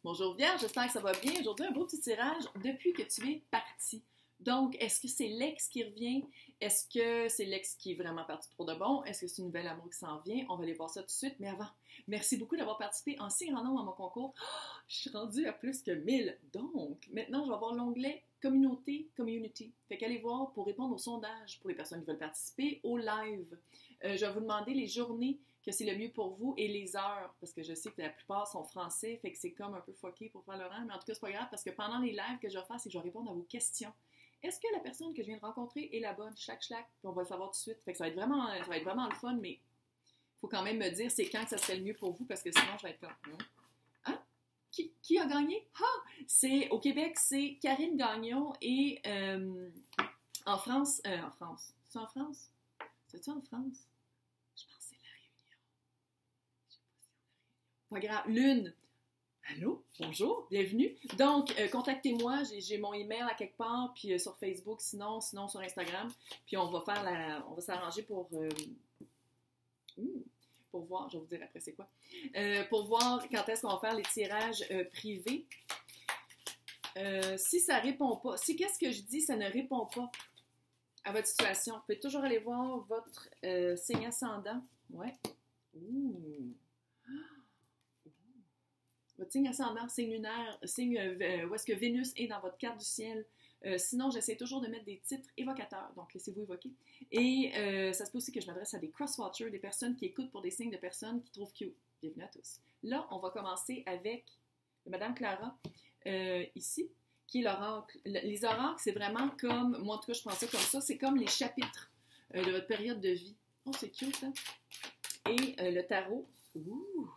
Bonjour Vierge, j'espère que ça va bien. Aujourd'hui, un beau petit tirage depuis que tu es parti. Donc, est-ce que c'est l'ex qui revient? Est-ce que c'est l'ex qui est vraiment parti pour de bon? Est-ce que c'est une nouvelle amour qui s'en vient? On va aller voir ça tout de suite. Mais avant, merci beaucoup d'avoir participé en si grand nombre à mon concours. Oh, je suis rendue à plus que 1000. Donc, maintenant, je vais avoir l'onglet Communauté, Community. Fait qu'allez voir pour répondre au sondage pour les personnes qui veulent participer au live. Je vais vous demander les journées que c'est le mieux pour vous et les heures, parce que je sais que la plupart sont français, fait que c'est comme un peu fucké pour faire l'oral, mais en tout cas, c'est pas grave, parce que pendant les lives que je vais faire, c'est que je vais répondre à vos questions. Est-ce que la personne que je viens de rencontrer est la bonne? Schlac, puis on va le savoir tout de suite. Fait que ça va être vraiment le fun, mais il faut quand même me dire c'est quand que ça serait le mieux pour vous, parce que sinon, je vais être comme... Hein? Qui a gagné? Ah! C'est, au Québec, c'est Karine Gagnon et en France... C'est en France? C'est-tu en France? Je pense que c'est La Réunion. Je sais pas si on a Réunion. Pas grave. Lune. Allô? Bonjour, bienvenue. Donc, contactez-moi, j'ai mon email à quelque part, puis sur Facebook, sinon sur Instagram. Puis on va s'arranger pour voir, je vais vous dire après c'est quoi, pour voir quand est-ce qu'on va faire les tirages privés. Si ça répond pas, si qu'est-ce que je dis, ça ne répond pas à votre situation, vous pouvez toujours aller voir votre signe ascendant. Ouais. Ouh. Votre signe ascendant, signe lunaire, signe où est-ce que Vénus est dans votre carte du ciel. Sinon, j'essaie toujours de mettre des titres évocateurs, donc laissez-vous évoquer. Et ça se peut aussi que je m'adresse à des cross-watchers, des personnes qui écoutent pour des signes de personnes qui trouvent cute. Bienvenue à tous. Là, on va commencer avec Madame Clara, ici, qui est l'oracle. Les oracles, c'est vraiment comme, moi en tout cas, je prends ça comme ça, c'est comme les chapitres de votre période de vie. Oh, c'est cute, ça. Et le tarot. Ouh!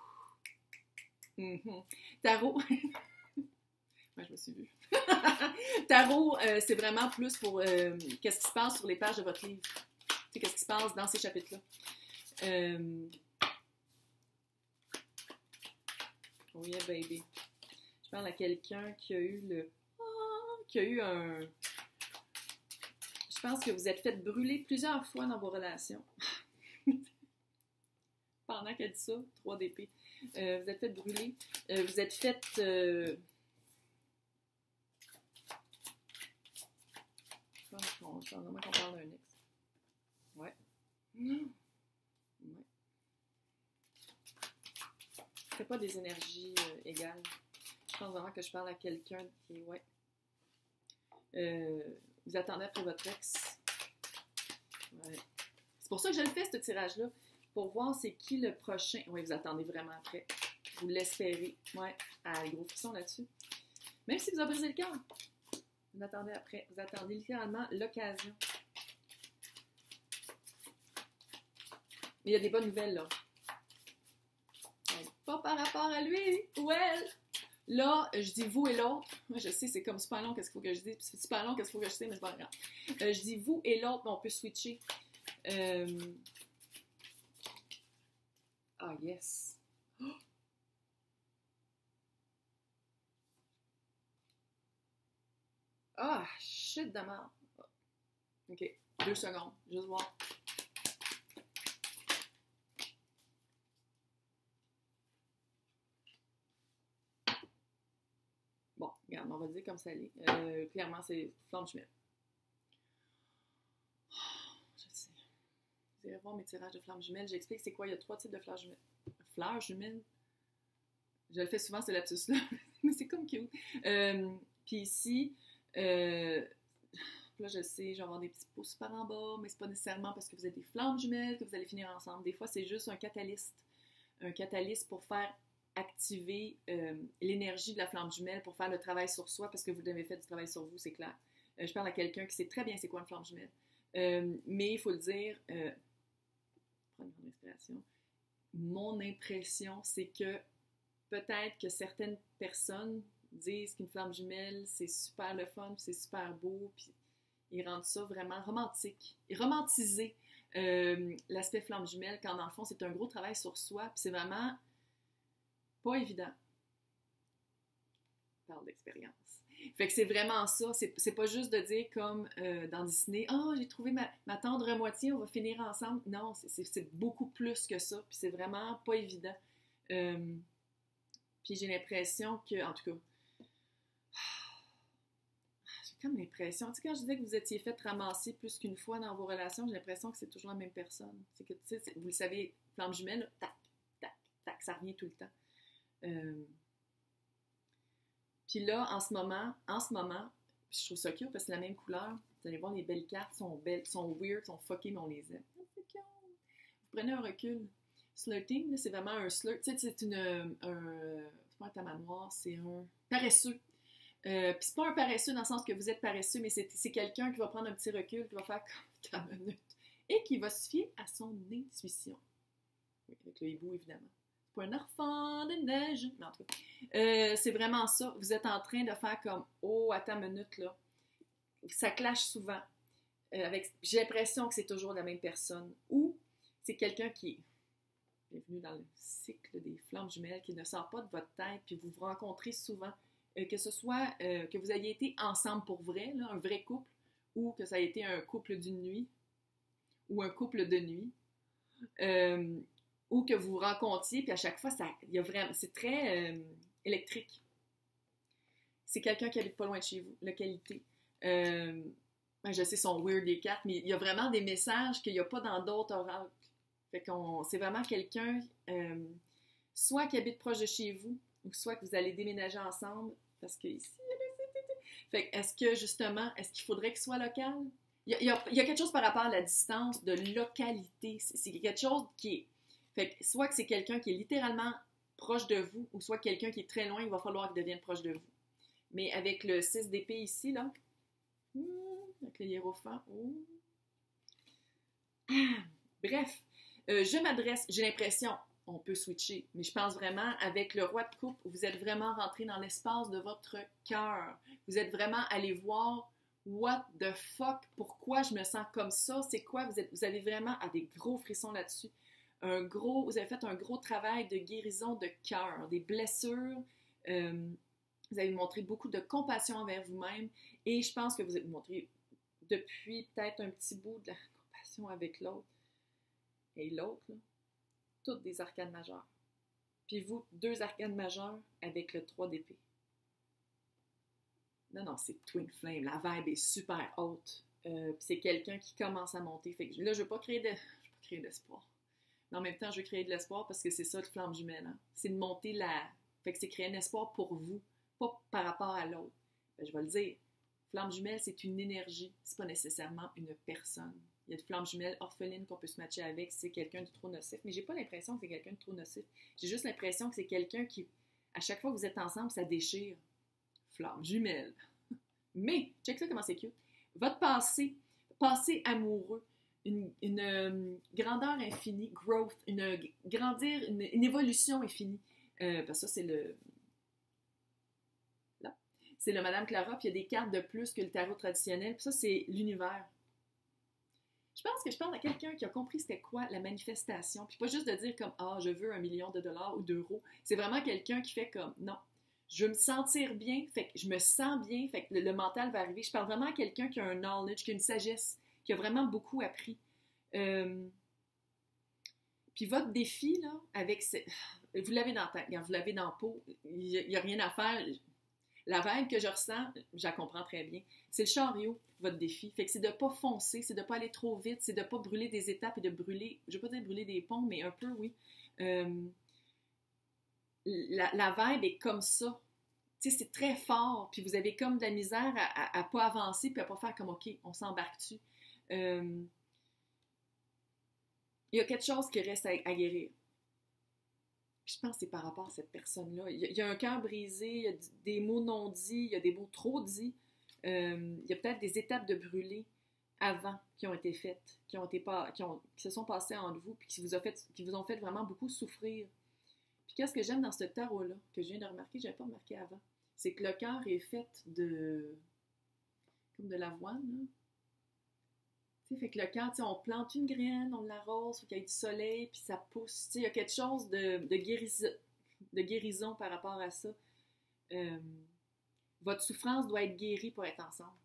Mm-hmm. Tarot, moi je me suis vue. Tarot, c'est vraiment plus pour qu'est-ce qui se passe sur les pages de votre livre. C'est qu'est-ce qui se passe dans ces chapitres-là. Oh yeah, baby. Je parle à quelqu'un qui a eu un... Je pense que vous êtes fait brûler plusieurs fois dans vos relations. Pendant qu'elle dit ça, 3 d'épée. Vous êtes fait brûler. Vous êtes fait... Normalement qu'on parle d'un ex. Ouais. Ouais. C'est pas des énergies égales. Je pense vraiment que je parle à quelqu'un qui... Ouais. Vous attendez après votre ex. Ouais. C'est pour ça que je le fais, ce tirage-là. Pour voir c'est qui le prochain. Oui, vous attendez vraiment après. Vous l'espérez. Ouais. Ah, gros frisson là-dessus. Même si vous avez brisé le cœur. Vous attendez après. Vous attendez littéralement l'occasion. Mais il y a des bonnes nouvelles, là. Ouais, pas par rapport à lui ou elle. Là, je dis vous et l'autre. Moi, je sais, c'est comme super long, qu'est-ce qu'il faut que je dise. Puis c'est super long, qu'est-ce qu'il faut que je sais, mais c'est pas grave. Je dis vous et l'autre, mais on peut switcher. Ah, yes. Oh! Ah, shit de merde. OK, 2 secondes, juste voir. Bon, regarde, on va dire comme ça l'est. Clairement, c'est flamme jumelle. Oh, je sais. Vous allez voir mes tirages de flammes jumelles. J'explique c'est quoi. Il y a 3 types de fleurs jumelles. Fleurs jumelles? Je le fais souvent, ce lapsus-là. Mais c'est comme cute. Puis ici, là, je sais, je vais avoir des petits pouces par en bas, mais c'est pas nécessairement parce que vous êtes des flammes jumelles que vous allez finir ensemble. Des fois, c'est juste un catalyste. Un catalyste pour faire activer l'énergie de la flamme jumelle pour faire le travail sur soi, parce que vous avez fait du travail sur vous, c'est clair. Je parle à quelqu'un qui sait très bien c'est quoi une flamme jumelle. Mais il faut le dire, prendre une respiration. Mon impression, c'est que peut-être que certaines personnes disent qu'une flamme jumelle, c'est super le fun, c'est super beau, puis ils rendent ça vraiment romantique. Et romantiser l'aspect flamme jumelle, quand dans le fond, c'est un gros travail sur soi, puis c'est vraiment pas évident. Je parle d'expérience. Fait que c'est vraiment ça, c'est pas juste de dire comme dans Disney, « Ah, j'ai trouvé ma tendre moitié, on va finir ensemble. » Non, c'est beaucoup plus que ça, puis c'est vraiment pas évident. Puis j'ai l'impression que, en tout cas, j'ai comme l'impression, tu sais, quand je disais que vous étiez fait ramasser plus qu'une fois dans vos relations, j'ai l'impression que c'est toujours la même personne. C'est que, tu sais, vous le savez, flamme jumelle, là, tac, tac, tac, ça revient tout le temps. Puis là, en ce moment, je trouve ça cute parce que c'est la même couleur. Vous allez voir, les belles cartes sont belles, sont weird, sont fuckées, mais on les aime. C'est cute. Vous prenez un recul. Slurting, là, c'est vraiment un slur. Tu sais, c'est c'est pas un tamanoir, c'est un paresseux. Puis c'est pas un paresseux dans le sens que vous êtes paresseux, mais c'est quelqu'un qui va prendre un petit recul, qui va faire comme 4 minutes, et qui va se fier à son intuition. Oui, avec le hibou, évidemment. C'est pas un enfant de neige. Mais en tout cas, c'est vraiment ça. Vous êtes en train de faire comme, oh, attends une minute, là. Ça clash souvent. J'ai l'impression que c'est toujours la même personne. Ou c'est quelqu'un qui est bienvenue dans le cycle des flammes jumelles, qui ne sort pas de votre tête, puis vous vous rencontrez souvent. Que ce soit que vous ayez été ensemble pour vrai, là, un vrai couple, ou que ça a été un couple d'une nuit, ou un couple de nuit, ou que vous vous rencontriez, puis à chaque fois, c'est très électrique. C'est quelqu'un qui habite pas loin de chez vous, localité. Je sais, sont weird les cartes, mais il y a vraiment des messages qu'il n'y a pas dans d'autres oracles. Fait c'est vraiment quelqu'un, soit qui habite proche de chez vous, ou soit que vous allez déménager ensemble, parce que ici, fait est-ce qu'il faudrait qu'il soit local? Il y a quelque chose par rapport à la distance de localité. C'est quelque chose qui est... Fait que soit que c'est quelqu'un qui est littéralement proche de vous, ou soit quelqu'un qui est très loin, il va falloir qu'il devienne proche de vous. Mais avec le 6 d'épée ici, là, avec le hiérophant, bref, j'ai l'impression, on peut switcher, mais je pense vraiment, avec le roi de coupe, vous êtes vraiment rentré dans l'espace de votre cœur. Vous êtes vraiment allé voir what the fuck, pourquoi je me sens comme ça, c'est quoi, vous avez vraiment des gros frissons là-dessus. Vous avez fait un gros travail de guérison de cœur, des blessures. Vous avez montré beaucoup de compassion envers vous-même et je pense que vous avez montré depuis peut-être un petit bout de la compassion avec l'autre. Et l'autre, là, toutes des arcanes majeures. Puis vous, 2 arcanes majeures avec le 3 d'épée. Non, c'est Twin Flame. La vibe est super haute. C'est quelqu'un qui commence à monter. Fait que là, je veux pas créer d'espoir. Mais en même temps, je veux créer de l'espoir parce que c'est ça le flamme jumelle. Hein? C'est de monter Fait que c'est créer un espoir pour vous, pas par rapport à l'autre. Je vais le dire. Flamme jumelle, c'est une énergie. C'est pas nécessairement une personne. Il y a des flammes jumelles orphelines qu'on peut se matcher avec si c'est quelqu'un de trop nocif. Mais j'ai pas l'impression que c'est quelqu'un de trop nocif. J'ai juste l'impression que c'est quelqu'un qui, à chaque fois que vous êtes ensemble, ça déchire. Flamme jumelle. Mais, check ça comment c'est cute. Votre passé amoureux, une grandeur infinie, growth, une évolution infinie. Parce que ça, c'est le... Là. C'est le Madame Clara, puis il y a des cartes de plus que le tarot traditionnel. Puis ça, c'est l'univers. Je pense que je parle à quelqu'un qui a compris c'était quoi la manifestation, puis pas juste de dire comme « Ah, je veux $1 million ou d'euros ». C'est vraiment quelqu'un qui fait comme « Non, je veux me sentir bien, fait que je me sens bien, fait que le mental va arriver ». Je parle vraiment à quelqu'un qui a un knowledge, qui a une sagesse, qui a vraiment beaucoup appris. Puis votre défi, là, vous l'avez dans la tête, vous l'avez dans la peau, il n'y a rien à faire. La vibe que je ressens, je la comprends très bien. C'est le chariot, votre défi. Fait que c'est de ne pas foncer, c'est de ne pas aller trop vite, c'est de ne pas brûler des étapes et de brûler, je ne veux pas dire brûler des ponts, mais un peu, oui. La vibe est comme ça. Tu sais, c'est très fort, puis vous avez comme de la misère à ne pas avancer, puis à ne pas faire comme, OK, on s'embarque dessus. Il y a quelque chose qui reste à guérir. Je pense que c'est par rapport à cette personne-là. Il y a un cœur brisé, il y a des mots non dits, il y a des mots trop dits. Il y a peut-être des étapes de brûler avant qui ont été faites, qui se sont passées entre vous, puis qui vous ont fait vraiment beaucoup souffrir. Puis qu'est-ce que j'aime dans ce tarot-là, que je viens de remarquer, je n'avais pas remarqué avant, c'est que le cœur est fait comme de l'avoine, là. T'sais, fait que le cœur, on plante une graine, on l'arrose, il faut qu'il y ait du soleil, puis ça pousse. Il y a quelque chose de guérison par rapport à ça. Votre souffrance doit être guérie pour être ensemble.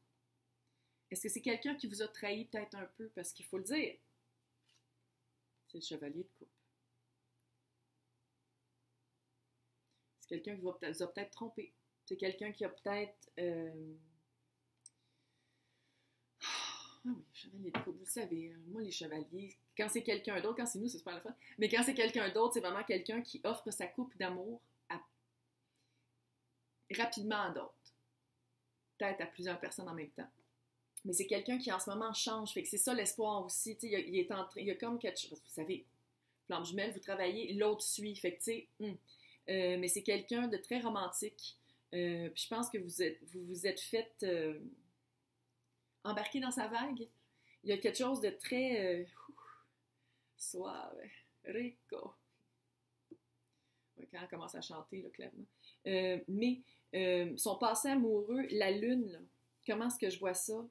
Est-ce que c'est quelqu'un qui vous a trahi peut-être un peu? Parce qu'il faut le dire, c'est le chevalier de coupe. C'est quelqu'un qui vous a peut-être trompé. C'est quelqu'un qui a peut-être... Ah oui, chevalier de coupe, vous le savez, moi les chevaliers, quand c'est quelqu'un d'autre, quand c'est nous, c'est super le fun, mais quand c'est quelqu'un d'autre, c'est vraiment quelqu'un qui offre sa coupe d'amour rapidement à d'autres. Peut-être à plusieurs personnes en même temps. Mais c'est quelqu'un qui en ce moment change, fait que c'est ça l'espoir aussi, tu sais, il y a comme quelque chose, vous savez, flamme jumelle, vous travaillez, l'autre suit, fait que tu sais, mais c'est quelqu'un de très romantique, puis je pense que vous vous êtes fait embarquer dans sa vague. Il y a quelque chose de très suave, rico. Quand elle commence à chanter, là, clairement. Mais son passé amoureux, la lune, là, comment est-ce que je vois ça?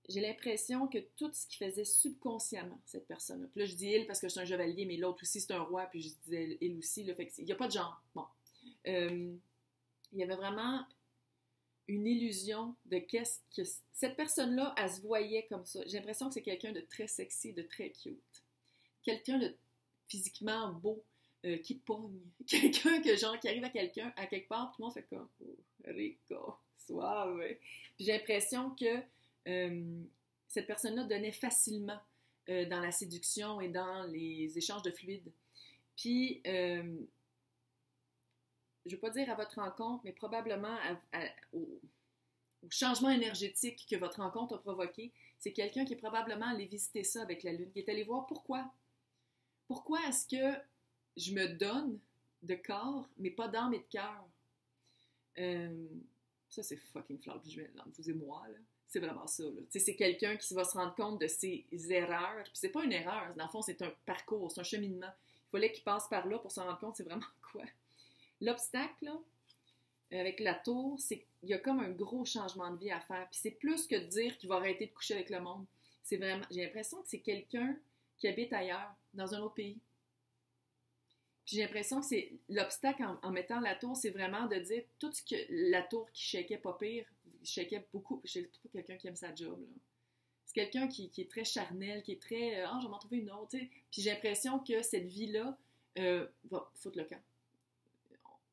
J'ai l'impression que tout ce qu'il faisait subconsciemment, cette personne-là. Puis là, je dis il parce que c'est un chevalier, mais l'autre aussi, c'est un roi, puis je disais il aussi. Là, fait il n'y a pas de genre. Bon. Il y avait vraiment une illusion de qu'est-ce que... Cette personne-là, elle se voyait comme ça. J'ai l'impression que c'est quelqu'un de très sexy, de très cute. Quelqu'un de physiquement beau, qui pogne. Quelqu'un que, genre, qui arrive à quelqu'un, à quelque part, tout le monde fait comme oh, rico, suave. Puis j'ai l'impression que cette personne-là donnait facilement dans la séduction et dans les échanges de fluides. Puis, je ne veux pas dire à votre rencontre, mais probablement au changement énergétique que votre rencontre a provoqué, c'est quelqu'un qui est probablement allé visiter ça avec la Lune, qui est allé voir pourquoi. Pourquoi est-ce que je me donne de corps, mais pas d'âme et de cœur? Ça, c'est fucking flamme jumelle entre vous et moi, là. C'est vraiment ça, là. C'est quelqu'un qui va se rendre compte de ses erreurs. Puis c'est pas une erreur, dans le fond, c'est un parcours, c'est un cheminement. Il fallait qu'il passe par là pour se rendre compte c'est vraiment quoi. L'obstacle, là, avec la tour, c'est qu'il y a comme un gros changement de vie à faire. Puis c'est plus que de dire qu'il va arrêter de coucher avec le monde. C'est vraiment... J'ai l'impression que c'est quelqu'un qui habite ailleurs, dans un autre pays. Puis j'ai l'impression que c'est l'obstacle en mettant la tour, c'est vraiment de dire tout ce que la tour qui shakeait pas pire, shakeait beaucoup. C'est pas quelqu'un qui aime sa job, là. C'est quelqu'un qui est très charnel, qui est très « Ah, je vais m'en trouver une autre », tu sais. Puis j'ai l'impression que cette vie-là va foutre le camp.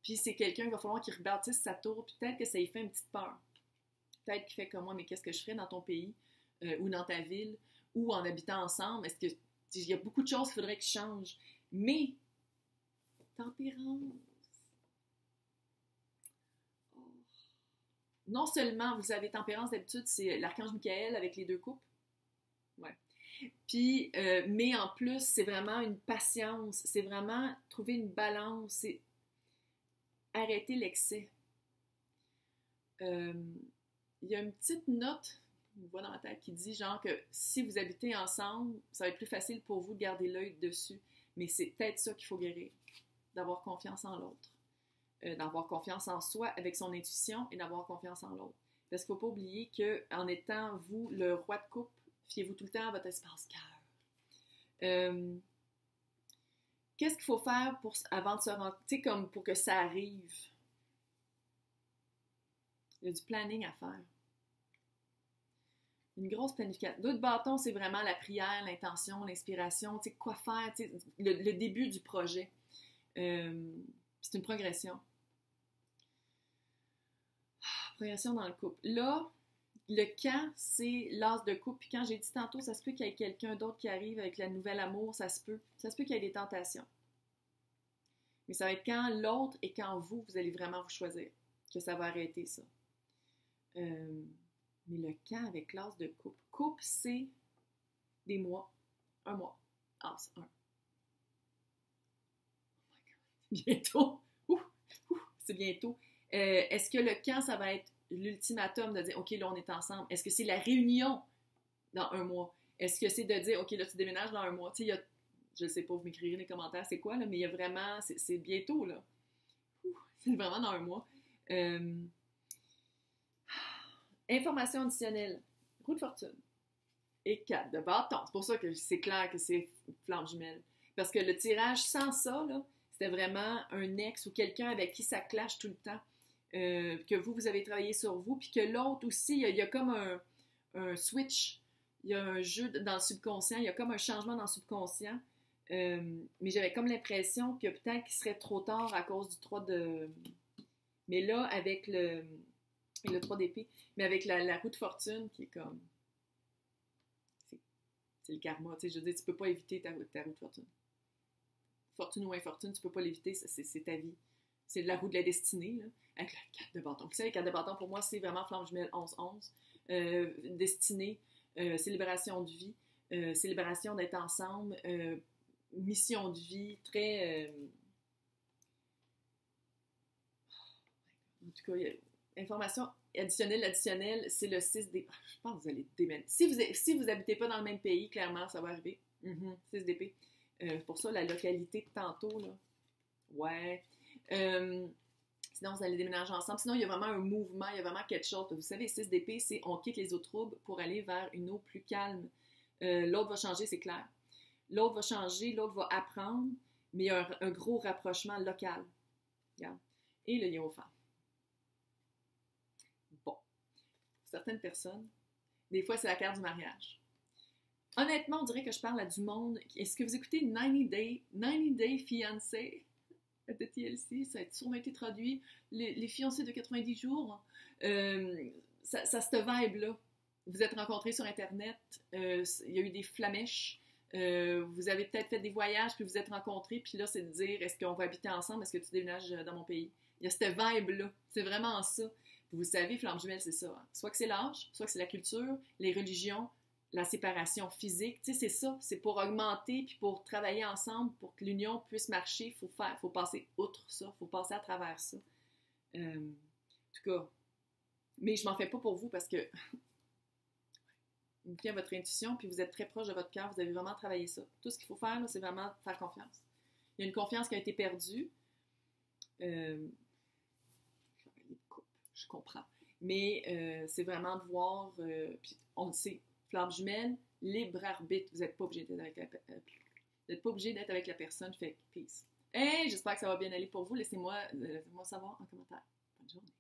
Puis c'est quelqu'un qu'il va falloir qu'il rebâtisse sa tour, puis peut-être que ça lui fait une petite peur. Peut-être qu'il fait comme moi, mais qu'est-ce que je ferais dans ton pays, ou dans ta ville, ou en habitant ensemble? Est-ce que il y a beaucoup de choses qu'il faudrait que je change. Mais tempérance. Oh. Non seulement vous avez tempérance d'habitude, c'est l'archange Michael avec les deux coupes. Ouais. Puis, mais en plus, c'est vraiment une patience. C'est vraiment trouver une balance. C'est arrêter l'excès. Il y a une petite note, une voix dans ma tête qui dit genre que si vous habitez ensemble, ça va être plus facile pour vous de garder l'œil dessus. Mais c'est peut-être ça qu'il faut guérir. D'avoir confiance en l'autre, d'avoir confiance en soi avec son intuition et d'avoir confiance en l'autre. Parce qu'il ne faut pas oublier qu'en étant, vous, le roi de coupe, fiez-vous tout le temps à votre espace cœur. Qu'est-ce qu'il faut faire avant de se rendre, tu sais, comme pour que ça arrive? Il y a du planning à faire. Une grosse planification. D'autres bâtons, c'est vraiment la prière, l'intention, l'inspiration, tu sais, quoi faire, tu sais, le début du projet. C'est une progression. Progression dans le couple. Là, le quand, c'est l'as de couple. Puis quand j'ai dit tantôt, ça se peut qu'il y ait quelqu'un d'autre qui arrive avec la nouvelle amour, ça se peut. Ça se peut qu'il y ait des tentations. Mais ça va être quand l'autre et quand vous allez vraiment vous choisir que ça va arrêter ça. Mais le quand avec l'as de couple. Couple, c'est des mois. Un mois. As, un. Bientôt. C'est bientôt. Est-ce que le quand, ça va être l'ultimatum de dire, OK, là, on est ensemble? Est-ce que c'est la réunion dans un mois? Est-ce que c'est de dire, OK, là, tu déménages dans un mois? Tu sais, je ne sais pas, vous m'écrirez dans les commentaires, c'est quoi, là, mais il y a vraiment, c'est bientôt, là. C'est vraiment dans un mois. Information additionnelle. Roue de fortune. Et 4 de bâton. C'est pour ça que c'est clair que c'est flamme jumelle. Parce que le tirage sans ça, là, c'était vraiment un ex ou quelqu'un avec qui ça clash tout le temps. Que vous avez travaillé sur vous, puis que l'autre aussi, il y a comme un switch, il y a un jeu dans le subconscient, il y a comme un changement dans le subconscient Mais j'avais comme l'impression que peut-être qu'il serait trop tard à cause du 3 de... Mais là, avec le 3 d'épée, mais avec la roue de fortune qui est comme... C'est le karma, tu sais, je veux dire, tu peux pas éviter ta roue de fortune. Fortune ou infortune, tu peux pas l'éviter, c'est ta vie. C'est la roue de la destinée, là, avec la carte de bâton. Vous savez, la carte de bâton, pour moi, c'est vraiment flamme jumelle 11-11. Destinée, célébration de vie, célébration d'être ensemble, mission de vie, très... en tout cas, information additionnelle, c'est le 6 d'épée. Je pense que vous allez déménager. Si vous habitez pas dans le même pays, clairement, ça va arriver. 6 d'épée. Pour ça, la localité de tantôt, là. Ouais. Sinon, vous allez déménager ensemble. Sinon, il y a vraiment un mouvement, il y a vraiment quelque chose. Vous savez, 6 d'épée, c'est on quitte les eaux troubles pour aller vers une eau plus calme. L'autre va changer, c'est clair. L'autre va changer, l'autre va apprendre, mais il y a un gros rapprochement local. Regarde. Et le Hiérophant. Bon. Pour certaines personnes, des fois, c'est la carte du mariage. Honnêtement, on dirait que je parle à du monde. Est-ce que vous écoutez 90 Day Fiancé de TLC? Ça a sûrement été traduit. Les fiancés de 90 jours. Ça se vibe-là. Vous êtes rencontrés sur Internet. Il y a eu des flamèches. Vous avez peut-être fait des voyages, puis vous êtes rencontrés. Puis là, c'est de dire, est-ce qu'on va habiter ensemble? Est-ce que tu déménages dans mon pays? Il y a cette vibe-là. C'est vraiment ça. Puis vous savez, flamme jumelle, c'est ça. Hein? Soit que c'est l'âge, soit que c'est la culture, les religions, la séparation physique, tu sais, c'est ça, c'est pour augmenter puis pour travailler ensemble, pour que l'union puisse marcher, faut passer outre ça, faut passer à travers ça. En tout cas, mais je m'en fais pas pour vous parce que vous fiez à votre intuition puis vous êtes très proche de votre cœur, vous avez vraiment travaillé ça. Tout ce qu'il faut faire, là, c'est vraiment faire confiance. Il y a une confiance qui a été perdue. Je comprends. Mais c'est vraiment de voir, puis on le sait, flamme jumelle, libre arbitre. Vous n'êtes pas obligé d'être avec la personne. Fait peace. Hey, j'espère que ça va bien aller pour vous. Laissez-moi savoir en commentaire. Bonne journée.